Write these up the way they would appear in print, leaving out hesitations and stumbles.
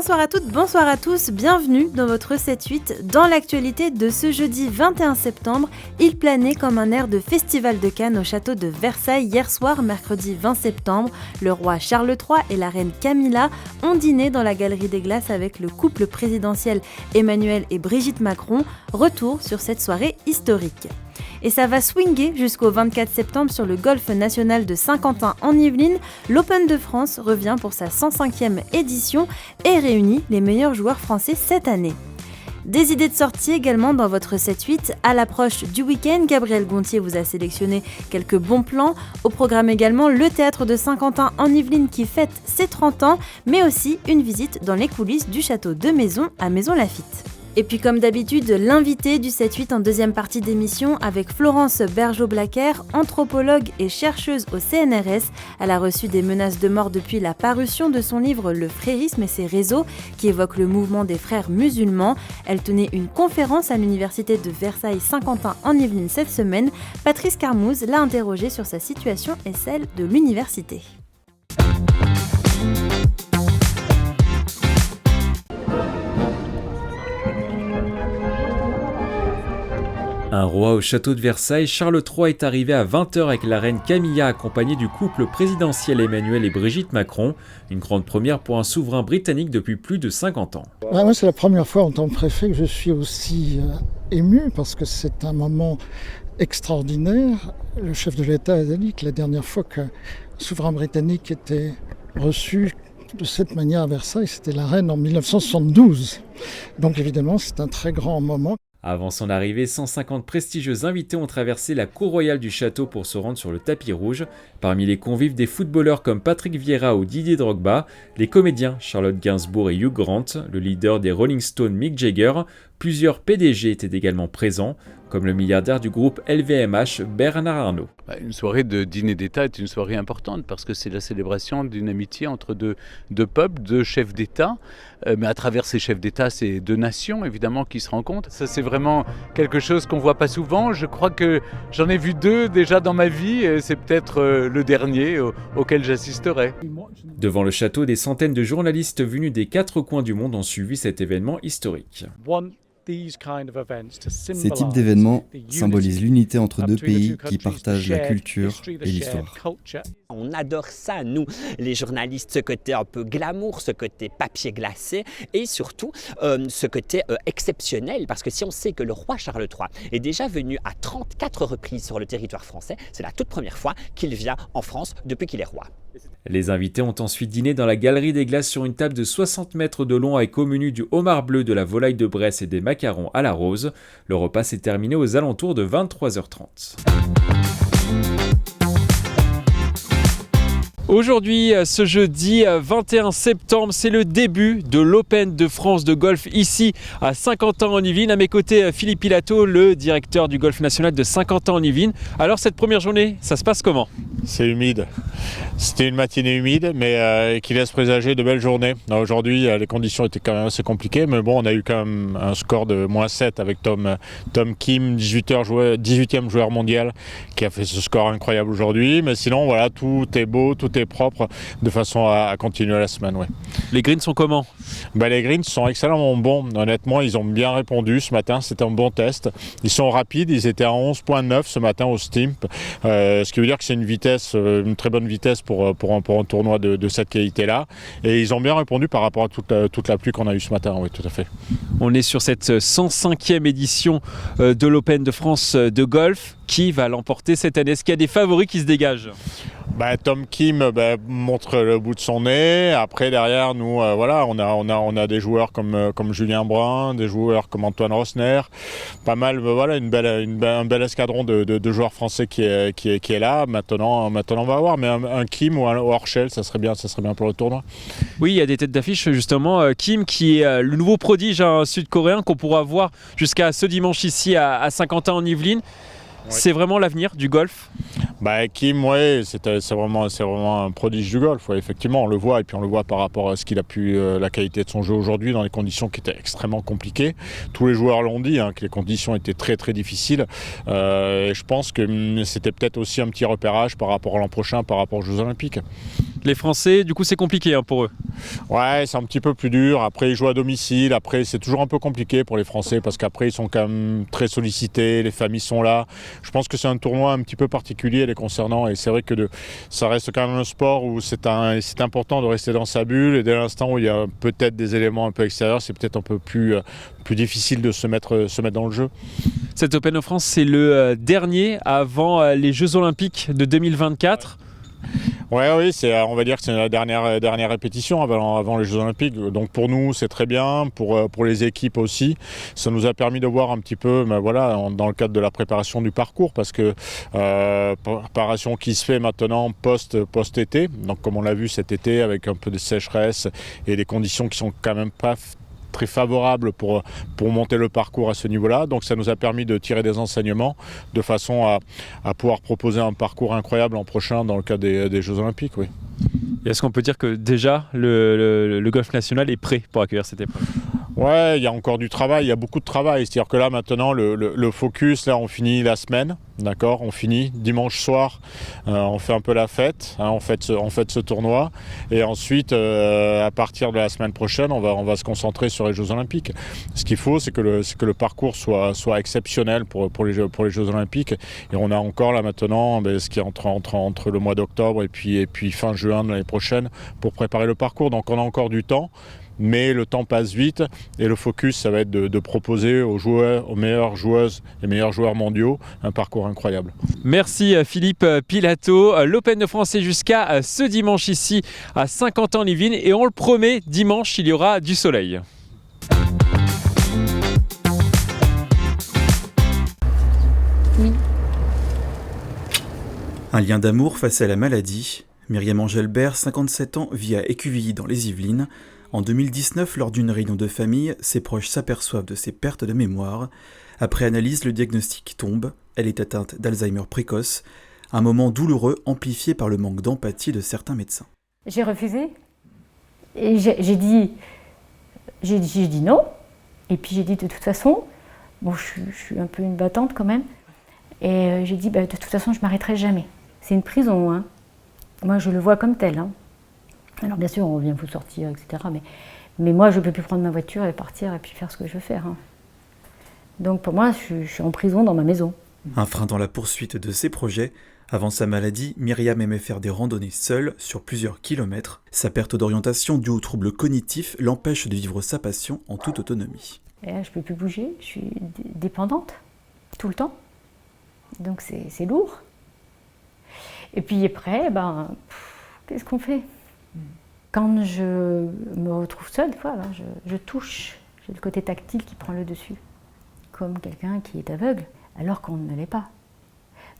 Bonsoir à toutes, bonsoir à tous, bienvenue dans votre 7-8. Dans l'actualité de ce jeudi 21 septembre, il planait comme un air de festival de Cannes au château de Versailles hier soir, mercredi 20 septembre. Le roi Charles III et la reine Camilla ont dîné dans la Galerie des Glaces avec le couple présidentiel Emmanuel et Brigitte Macron. Retour sur cette soirée historique. Et ça va swinguer jusqu'au 24 septembre sur le golf national de Saint-Quentin en Yvelines. L'Open de France revient pour sa 105e édition et réunit les meilleurs joueurs français cette année. Des idées de sortie également dans votre 7-8. À l'approche du week-end, Gabriel Gontier vous a sélectionné quelques bons plans. Au programme également le théâtre de Saint-Quentin en Yvelines qui fête ses 30 ans, mais aussi une visite dans les coulisses du château de Maison à Maisons-Laffitte. Et puis comme d'habitude, l'invité du 7-8 en deuxième partie d'émission avec Florence Bergeau-Blacker, anthropologue et chercheuse au CNRS. Elle a reçu des menaces de mort depuis la parution de son livre Le frérisme et ses réseaux, qui évoque le mouvement des frères musulmans. Elle tenait une conférence à l'université de Versailles-Saint-Quentin en Yvelines cette semaine. Patrice Carmouze l'a interrogée sur sa situation et celle de l'université. Un roi au château de Versailles, Charles III est arrivé à 20h avec la reine Camilla accompagnée du couple présidentiel Emmanuel et Brigitte Macron, une grande première pour un souverain britannique depuis plus de 50 ans. Moi, c'est la première fois en tant que préfet que je suis aussi ému parce que c'est un moment extraordinaire. Le chef de l'État a dit que la dernière fois qu'un souverain britannique était reçu de cette manière à Versailles, c'était la reine en 1972. Donc évidemment, c'est un très grand moment. Avant son arrivée, 150 prestigieux invités ont traversé la cour royale du château pour se rendre sur le tapis rouge. Parmi les convives, des footballeurs comme Patrick Vieira ou Didier Drogba, les comédiens Charlotte Gainsbourg et Hugh Grant, le leader des Rolling Stones Mick Jagger, plusieurs PDG étaient également présents, comme le milliardaire du groupe LVMH Bernard Arnault. Une soirée de dîner d'État est une soirée importante parce que c'est la célébration d'une amitié entre deux peuples, deux chefs d'État. Mais à travers ces chefs d'État, c'est deux nations évidemment qui se rencontrent. Ça, c'est vraiment quelque chose qu'on ne voit pas souvent. Je crois que j'en ai vu deux déjà dans ma vie et c'est peut-être le dernier auquel j'assisterai. Devant le château, des centaines de journalistes venus des quatre coins du monde ont suivi cet événement historique. Ces types d'événements symbolisent l'unité entre deux pays qui partagent la culture et l'histoire. On adore ça, nous, les journalistes, ce côté un peu glamour, ce côté papier glacé et surtout ce côté exceptionnel. Parce que si on sait que le roi Charles III est déjà venu à 34 reprises sur le territoire français, c'est la toute première fois qu'il vient en France depuis qu'il est roi. Les invités ont ensuite dîné dans la Galerie des Glaces sur une table de 60 mètres de long avec au menu du homard bleu, de la volaille de Bresse et des macarons à la rose. Le repas s'est terminé aux alentours de 23h30. Aujourd'hui, ce jeudi 21 septembre, c'est le début de l'Open de France de golf ici à Saint-Quentin en Yvelines. À mes côtés, Philippe Pilato, le directeur du golf national de Saint-Quentin en Yvelines. Alors cette première journée, ça se passe comment ? C'est humide. C'était une matinée humide, mais qui laisse présager de belles journées. Aujourd'hui, les conditions étaient quand même assez compliquées, mais bon, on a eu quand même un score de -7 avec Tom Kim, 18e joueur mondial, qui a fait ce score incroyable aujourd'hui. Mais sinon, voilà, tout est beau, tout est propre, de façon à continuer la semaine. Ouais. Les greens sont comment ? Les greens sont excellemment bons. Honnêtement, ils ont bien répondu ce matin. C'était un bon test. Ils sont rapides. Ils étaient à 11.9 ce matin au Stimp. Ce qui veut dire que c'est une très bonne vitesse pour un tournoi de cette qualité-là. Et ils ont bien répondu par rapport à toute la pluie qu'on a eue ce matin. Oui, tout à fait. On est sur cette 105e édition de l'Open de France de golf. Qui va l'emporter cette année ? Est-ce qu'il y a des favoris qui se dégagent ? Tom Kim montre le bout de son nez. Après, derrière, nous, on a des joueurs comme Julien Brun, des joueurs comme Antoine Rosner. Pas mal, un bel escadron de joueurs français qui est là. Maintenant, on va voir. Mais un Kim ou un Horschel, ça serait bien pour le tournoi. Oui, il y a des têtes d'affiche, justement. Kim, qui est le nouveau prodige sud-coréen qu'on pourra voir jusqu'à ce dimanche ici à Saint-Quentin en Yvelines. Oui. C'est vraiment l'avenir du golf ? Kim, ouais, c'est vraiment un prodige du golf, ouais, effectivement, on le voit, et puis on le voit par rapport à ce qu'il a pu, la qualité de son jeu aujourd'hui, dans les conditions qui étaient extrêmement compliquées. Tous les joueurs l'ont dit, que les conditions étaient très très difficiles, et je pense que c'était peut-être aussi un petit repérage par rapport à l'an prochain, par rapport aux Jeux Olympiques. Les Français, du coup, c'est compliqué pour eux. Ouais, c'est un petit peu plus dur. Après, ils jouent à domicile. Après, c'est toujours un peu compliqué pour les Français parce qu'après, ils sont quand même très sollicités. Les familles sont là. Je pense que c'est un tournoi un petit peu particulier les concernant. Et c'est vrai que ça reste quand même un sport où c'est important de rester dans sa bulle. Et dès l'instant où il y a peut-être des éléments un peu extérieurs, c'est peut-être un peu plus difficile de se mettre dans le jeu. Cet Open of France, c'est le dernier avant les Jeux Olympiques de 2024. Oui, on va dire que c'est la dernière répétition avant les Jeux Olympiques. Donc pour nous, c'est très bien, pour les équipes aussi. Ça nous a permis de voir un petit peu, dans le cadre de la préparation du parcours, parce que préparation qui se fait maintenant post-été. Donc comme on l'a vu cet été, avec un peu de sécheresse et des conditions qui sont quand même pas très favorable pour monter le parcours à ce niveau-là. Donc ça nous a permis de tirer des enseignements de façon à pouvoir proposer un parcours incroyable l'an prochain dans le cadre des Jeux Olympiques. Oui. Et est-ce qu'on peut dire que déjà le golf national est prêt pour accueillir cette épreuve ? Ouais, il y a encore du travail, il y a beaucoup de travail. C'est-à-dire que là maintenant le focus, là on finit la semaine, d'accord, on finit dimanche soir, on fait un peu la fête, on fait ce tournoi, et ensuite à partir de la semaine prochaine, on va se concentrer sur les Jeux Olympiques. Ce qu'il faut, c'est que le parcours soit exceptionnel pour les Jeux Olympiques, et on a encore là maintenant ce qui est entre le mois d'octobre et puis fin juin de l'année prochaine pour préparer le parcours. Donc on a encore du temps. Mais le temps passe vite et le focus, ça va être de proposer aux joueurs, aux meilleures joueuses et meilleurs joueurs mondiaux un parcours incroyable. Merci Philippe Pilato. L'Open de France est jusqu'à ce dimanche ici à Saint-Quentin-en-Yvelines et on le promet, dimanche il y aura du soleil. Oui. Un lien d'amour face à la maladie. Myriam Engelbert, 57 ans, vit à Écuvilly dans les Yvelines. En 2019, lors d'une réunion de famille, ses proches s'aperçoivent de ses pertes de mémoire. Après analyse, le diagnostic tombe. Elle est atteinte d'Alzheimer précoce. Un moment douloureux amplifié par le manque d'empathie de certains médecins. J'ai refusé. Et j'ai dit non. Et puis j'ai dit de toute façon, bon, je suis un peu une battante quand même. Et j'ai dit de toute façon, je ne m'arrêterai jamais. C'est une prison, hein. Moi, je le vois comme tel, hein. Alors bien sûr, on vient vous sortir, etc. Mais moi, je ne peux plus prendre ma voiture et partir et puis faire ce que je veux faire. Hein. Donc pour moi, je suis en prison dans ma maison. Un frein dans la poursuite de ses projets. Avant sa maladie, Myriam aimait faire des randonnées seule sur plusieurs kilomètres. Sa perte d'orientation due aux troubles cognitifs l'empêche de vivre sa passion en toute autonomie. Et là, je ne peux plus bouger, je suis dépendante, tout le temps. Donc c'est lourd. Et puis après, qu'est-ce qu'on fait ? Quand je me retrouve seule, voilà, je touche. J'ai le côté tactile qui prend le dessus, comme quelqu'un qui est aveugle, alors qu'on ne l'est pas.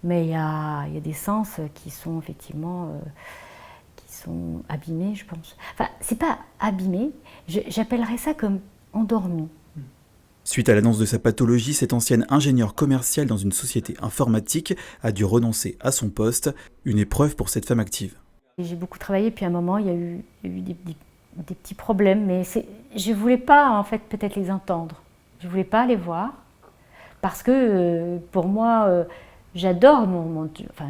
Mais il y a des sens qui sont effectivement qui sont abîmés, je pense. Enfin, c'est pas abîmé, j'appellerais ça comme endormi. Suite à l'annonce de sa pathologie, cette ancienne ingénieure commerciale dans une société informatique a dû renoncer à son poste, une épreuve pour cette femme active. J'ai beaucoup travaillé, puis à un moment, il y a eu des petits problèmes, mais je ne voulais pas, en fait, peut-être les entendre. Je ne voulais pas les voir, parce que, pour moi, j'adore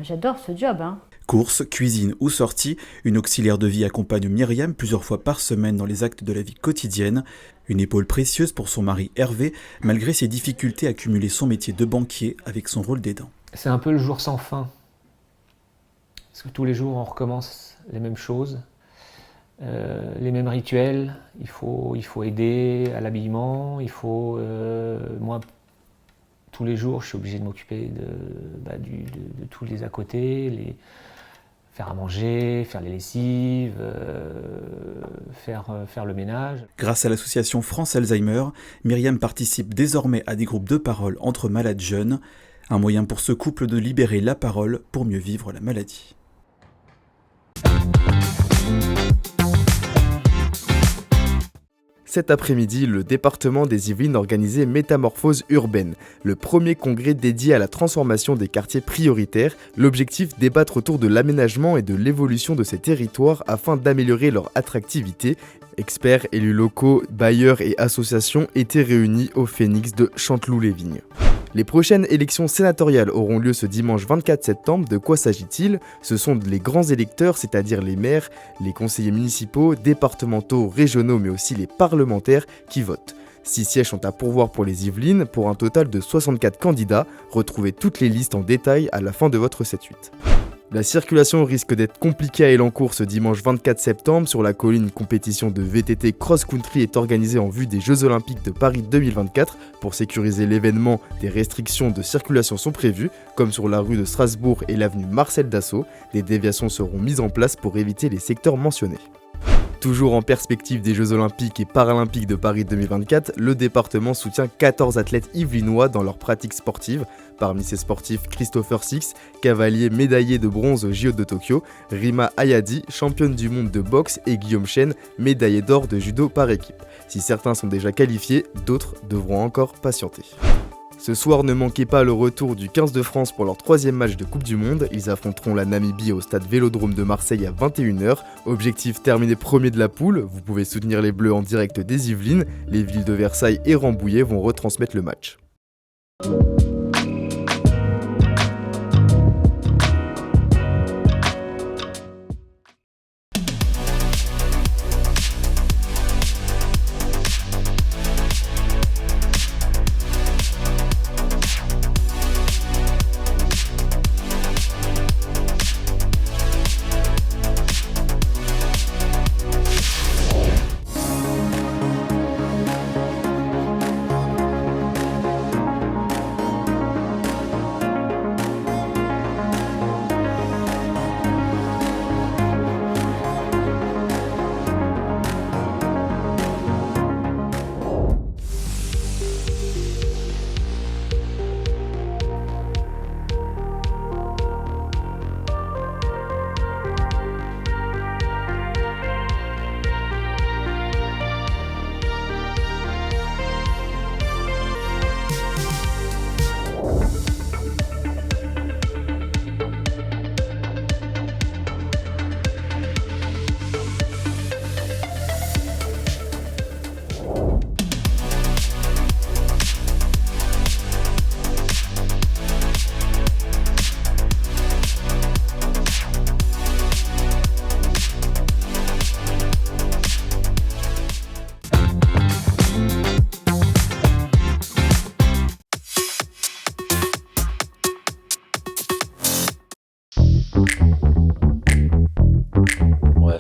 j'adore ce job. Hein. Courses, cuisine ou sortie, une auxiliaire de vie accompagne Myriam plusieurs fois par semaine dans les actes de la vie quotidienne. Une épaule précieuse pour son mari Hervé, malgré ses difficultés à cumuler son métier de banquier avec son rôle d'aidant. C'est un peu le jour sans fin. Parce que tous les jours, on recommence les mêmes choses, les mêmes rituels. Il faut aider à l'habillement, moi, tous les jours, je suis obligé de m'occuper de tous les à côté, faire à manger, faire les lessives, faire le ménage. Grâce à l'association France Alzheimer, Myriam participe désormais à des groupes de parole entre malades jeunes, un moyen pour ce couple de libérer la parole pour mieux vivre la maladie. Cet après-midi, le département des Yvelines organisait Métamorphose urbaine, le premier congrès dédié à la transformation des quartiers prioritaires. L'objectif, débattre autour de l'aménagement et de l'évolution de ces territoires afin d'améliorer leur attractivité. Experts, élus locaux, bailleurs et associations étaient réunis au Phénix de Chanteloup-les-Vignes. Les prochaines élections sénatoriales auront lieu ce dimanche 24 septembre. De quoi s'agit-il ? Ce sont les grands électeurs, c'est-à-dire les maires, les conseillers municipaux, départementaux, régionaux, mais aussi les parlementaires qui votent. 6 sièges sont à pourvoir pour les Yvelines, pour un total de 64 candidats. Retrouvez toutes les listes en détail à la fin de votre 7-8. La circulation risque d'être compliquée à Elancourt ce dimanche 24 septembre. Sur la colline, une compétition de VTT cross-country est organisée en vue des Jeux Olympiques de Paris 2024. Pour sécuriser l'événement, des restrictions de circulation sont prévues, comme sur la rue de Strasbourg et l'avenue Marcel Dassault. Des déviations seront mises en place pour éviter les secteurs mentionnés. Toujours en perspective des Jeux Olympiques et Paralympiques de Paris 2024, le département soutient 14 athlètes yvelinois dans leurs pratiques sportives. Parmi ces sportifs, Christopher Six, cavalier médaillé de bronze aux JO de Tokyo, Rima Ayadi, championne du monde de boxe, et Guillaume Chen, médaillé d'or de judo par équipe. Si certains sont déjà qualifiés, d'autres devront encore patienter. Ce soir, ne manquez pas le retour du 15 de France pour leur 3e match de Coupe du Monde. Ils affronteront la Namibie au stade Vélodrome de Marseille à 21h. Objectif, terminer premier de la poule. Vous pouvez soutenir les Bleus en direct des Yvelines. Les villes de Versailles et Rambouillet vont retransmettre le match.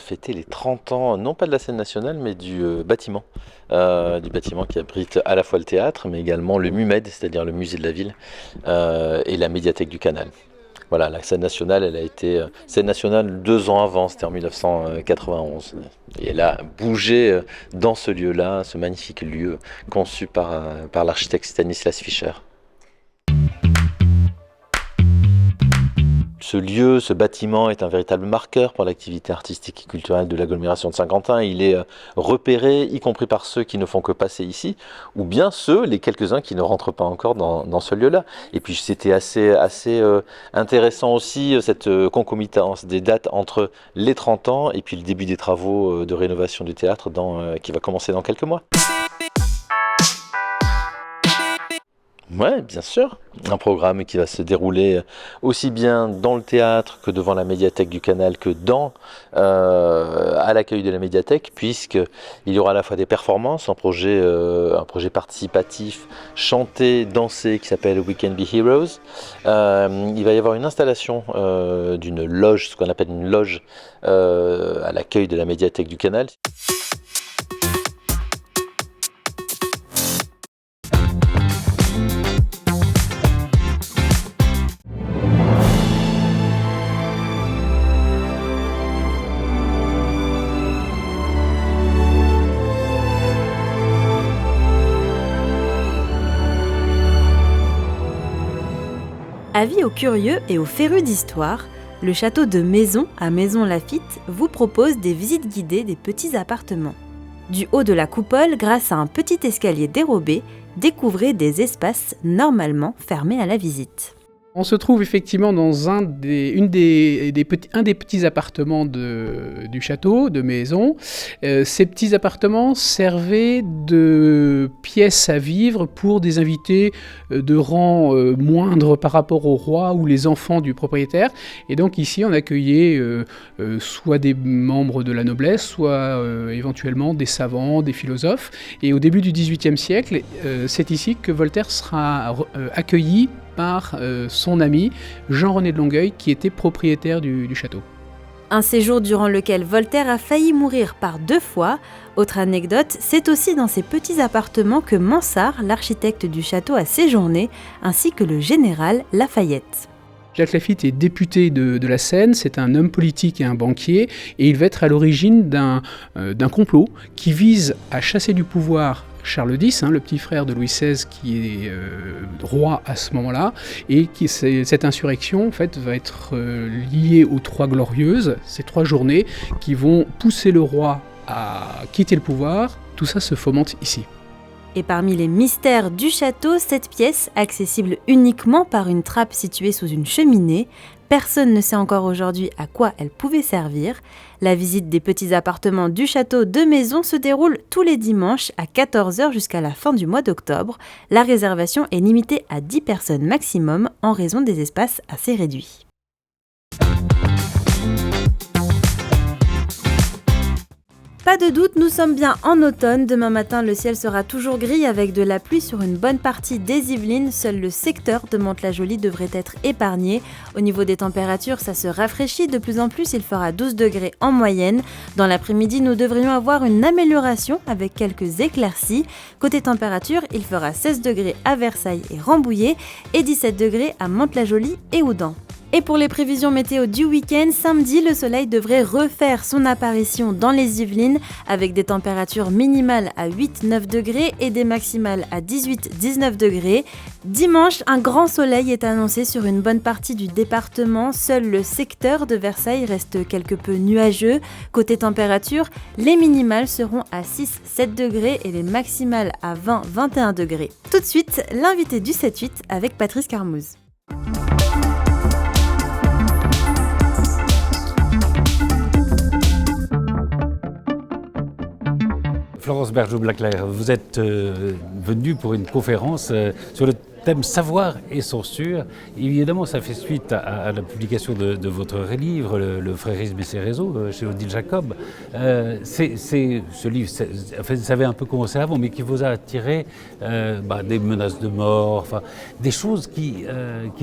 fêter les 30 ans, non pas de la scène nationale, mais du bâtiment qui abrite à la fois le théâtre, mais également le MUMED, c'est-à-dire le musée de la ville, et la médiathèque du Canal. Voilà, la scène nationale, elle a été scène nationale 2 ans avant, c'était en 1991. Et elle a bougé dans ce lieu-là, ce magnifique lieu conçu par l'architecte Stanislas Fischer. Ce lieu, ce bâtiment est un véritable marqueur pour l'activité artistique et culturelle de l'agglomération de Saint-Quentin. Il est repéré, y compris par ceux qui ne font que passer ici, ou bien les quelques-uns qui ne rentrent pas encore dans ce lieu-là. Et puis c'était assez intéressant aussi, cette concomitance des dates entre les 30 ans et puis le début des travaux de rénovation du théâtre qui va commencer dans quelques mois. Ouais, bien sûr. Un programme qui va se dérouler aussi bien dans le théâtre que devant la médiathèque du Canal que à l'accueil de la médiathèque, puisqu'il y aura à la fois des performances, un projet participatif, chanté, dansé, qui s'appelle We Can Be Heroes. Il va y avoir une installation d'une loge, ce qu'on appelle une loge, à l'accueil de la médiathèque du Canal. Avis aux curieux et aux férus d'histoire, le château de Maison à Maisons-Laffitte vous propose des visites guidées des petits appartements. Du haut de la coupole, grâce à un petit escalier dérobé, découvrez des espaces normalement fermés à la visite. On se trouve effectivement dans un des petits appartements du château, de maison. Ces petits appartements servaient de pièces à vivre pour des invités de rang moindre par rapport au roi ou les enfants du propriétaire. Et donc ici, on accueillait soit des membres de la noblesse, soit éventuellement des savants, des philosophes. Et au début du XVIIIe siècle, c'est ici que Voltaire sera accueilli par son ami Jean-René de Longueuil, qui était propriétaire du château. Un séjour durant lequel Voltaire a failli mourir par 2 fois. Autre anecdote, c'est aussi dans ces petits appartements que Mansart, l'architecte du château, a séjourné, ainsi que le général Lafayette. Jacques Laffitte est député de la Seine, c'est un homme politique et un banquier, et il va être à l'origine d'un complot qui vise à chasser du pouvoir Charles X, le petit frère de Louis XVI qui est roi à ce moment-là, et cette insurrection en fait, va être liée aux 3 Glorieuses, ces 3 journées qui vont pousser le roi à quitter le pouvoir. Tout ça se fomente ici. Et parmi les mystères du château, cette pièce, accessible uniquement par une trappe située sous une cheminée, personne ne sait encore aujourd'hui à quoi elle pouvait servir. La visite des petits appartements du château de Maison se déroule tous les dimanches à 14h jusqu'à la fin du mois d'octobre. La réservation est limitée à 10 personnes maximum en raison des espaces assez réduits. Pas de doute, nous sommes bien en automne. Demain matin, le ciel sera toujours gris avec de la pluie sur une bonne partie des Yvelines. Seul le secteur de Mantes-la-Jolie devrait être épargné. Au niveau des températures, ça se rafraîchit de plus en plus. Il fera 12 degrés en moyenne. Dans l'après-midi, nous devrions avoir une amélioration avec quelques éclaircies. Côté température, il fera 16 degrés à Versailles et Rambouillet et 17 degrés à Mantes-la-Jolie et Houdan. Et pour les prévisions météo du week-end, samedi, le soleil devrait refaire son apparition dans les Yvelines avec des températures minimales à 8-9 degrés et des maximales à 18-19 degrés. Dimanche, un grand soleil est annoncé sur une bonne partie du département. Seul le secteur de Versailles reste quelque peu nuageux. Côté température, les minimales seront à 6-7 degrés et les maximales à 20-21 degrés. Tout de suite, l'invité du 7-8 avec Patrice Carmouze. Florence Bergeau-Blaclair, vous êtes venue pour une conférence sur le thème savoir et censure. Évidemment, ça fait suite à la publication de votre livre, Le frérisme et ses réseaux, chez Odile Jacob. Ce livre, ça avait un peu commencé avant, mais qui vous a attiré des menaces de mort, des choses qui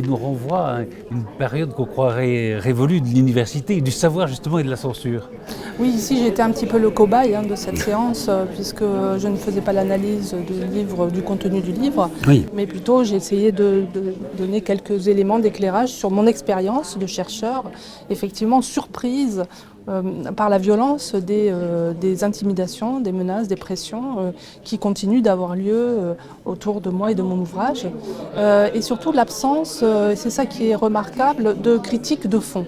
nous renvoient à une période qu'on croirait révolue de l'université, du savoir justement et de la censure. Oui, ici j'ai été un petit peu le cobaye de cette séance, puisque je ne faisais pas l'analyse du contenu du livre, oui. Mais plutôt j'ai essayé de donner quelques éléments d'éclairage sur mon expérience de chercheur, effectivement surprise par la violence des intimidations, des menaces, des pressions qui continuent d'avoir lieu autour de moi et de mon ouvrage. Et surtout l'absence, c'est ça qui est remarquable, de critiques de fond.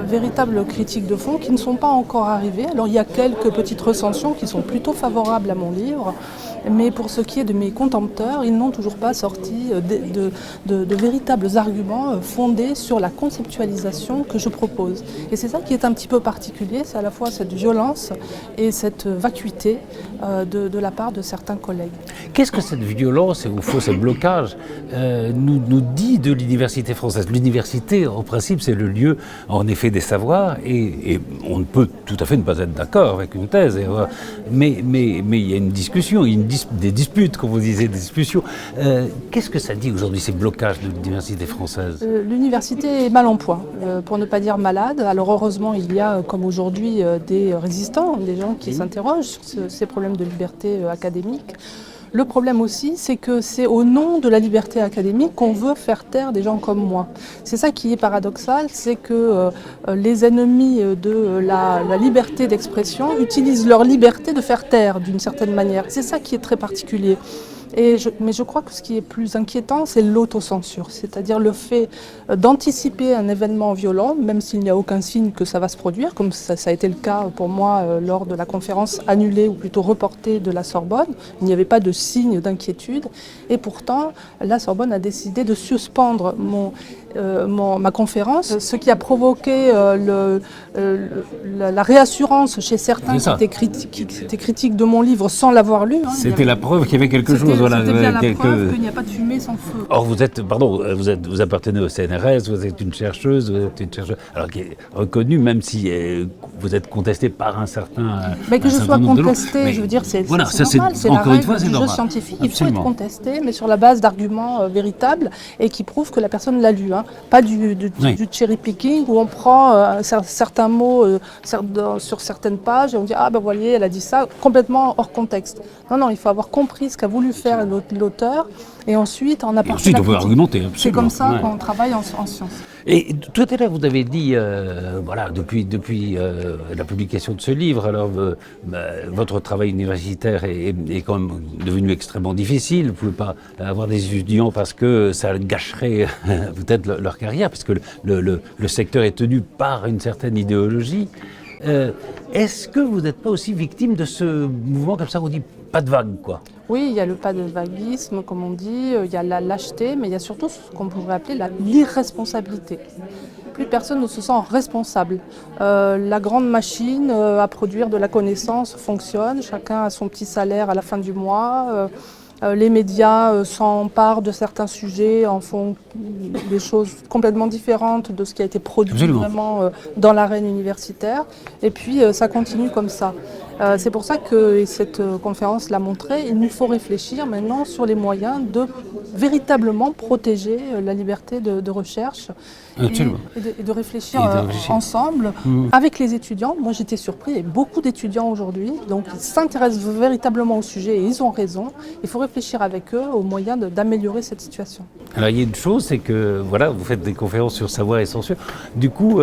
Véritables critiques de fond qui ne sont pas encore arrivées. Alors il y a quelques petites recensions qui sont plutôt favorables à mon livre, mais pour ce qui est de mes contempteurs, ils n'ont toujours pas sorti de véritables arguments fondés sur la conceptualisation que je propose. Et c'est ça qui est un petit peu particulier, c'est à la fois cette violence et cette vacuité de la part de certains collègues. Qu'est-ce que cette violence et au fond ce blocage nous dit de l'université française ? L'université, en principe, c'est le lieu en effet des savoirs et on ne peut tout à fait ne pas être d'accord avec une thèse. Mais il y a une discussion, des disputes, comme vous disiez, des discussions. Qu'est-ce que ça dit aujourd'hui, ces blocages de l'université française ? L'université est mal en point, pour ne pas dire malade. Alors heureusement, il y a, comme aujourd'hui, des résistants, des gens qui s'interrogent sur ces problèmes de liberté académique. Le problème aussi, c'est que c'est au nom de la liberté académique qu'on veut faire taire des gens comme moi. C'est ça qui est paradoxal, c'est que les ennemis de la liberté d'expression utilisent leur liberté de faire taire d'une certaine manière. C'est ça qui est très particulier. Mais je crois que ce qui est plus inquiétant, c'est l'autocensure, c'est-à-dire le fait d'anticiper un événement violent, même s'il n'y a aucun signe que ça va se produire, comme ça a été le cas pour moi lors de la conférence annulée ou plutôt reportée de la Sorbonne. Il n'y avait pas de signe d'inquiétude et pourtant la Sorbonne a décidé de suspendre ma conférence, ce qui a provoqué la réassurance chez certains qui étaient critiques de mon livre sans l'avoir lu. C'était la preuve qu'il y avait quelque chose. Voilà, c'était bien la preuve qu'il n'y a pas de fumée sans feu. Or, vous appartenez au CNRS, vous êtes une chercheuse, alors qui est reconnue, même si vous êtes contestée par un certain. Mais que je sois contestée, je veux dire, c'est normal, c'est la règle du jeu scientifique. Il faut être contesté, mais sur la base d'arguments véritables et qui prouvent que la personne l'a lu. Pas du cherry picking où on prend certains mots sur certaines pages et on dit ah ben voyez elle a dit ça complètement hors contexte. Non, il faut avoir compris ce qu'a voulu faire l'auteur et ensuite en apporter. Ensuite on peut argumenter. Absolument. C'est comme ça qu'on travaille en sciences. Et tout à l'heure vous avez dit depuis la publication de ce livre, alors votre travail universitaire est quand même devenu extrêmement difficile. Vous ne pouvez pas avoir des étudiants parce que ça gâcherait peut-être leur carrière, parce que le secteur est tenu par une certaine idéologie. Est-ce que vous n'êtes pas aussi victime de ce mouvement comme ça, on dit pas de vague, quoi? Oui, il y a le pas de vaguisme, comme on dit, il y a la lâcheté, mais il y a surtout ce qu'on pourrait appeler l'irresponsabilité. Plus personne ne se sent responsable. La grande machine à produire de la connaissance fonctionne, chacun a son petit salaire à la fin du mois. Les médias s'emparent de certains sujets, en font des choses complètement différentes de ce qui a été produit vraiment dans l'arène universitaire. Et puis ça continue comme ça. C'est pour ça que, et cette conférence l'a montré, il nous faut réfléchir maintenant sur les moyens de véritablement protéger la liberté de recherche et de réfléchir ensemble avec les étudiants. Moi j'étais surpris, il y a beaucoup d'étudiants aujourd'hui, donc ils s'intéressent véritablement au sujet et ils ont raison. Il faut réfléchir avec eux aux moyens d'améliorer cette situation. Alors il y a une chose, c'est que vous faites des conférences sur savoir et censure. Du coup,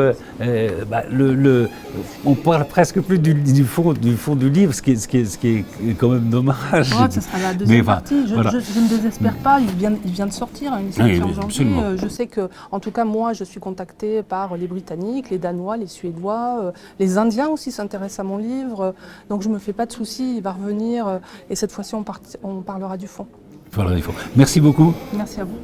on parle presque plus du fond du livre, ce qui est quand même dommage. Ça sera la deuxième partie. Je ne désespère pas, il vient de sortir, il sort en janvier. Je sais que, en tout cas moi, je suis contactée par les Britanniques, les Danois, les Suédois, les Indiens aussi s'intéressent à mon livre. Donc je ne me fais pas de soucis, il va revenir et cette fois-ci on parlera du fond. Merci beaucoup. Merci à vous.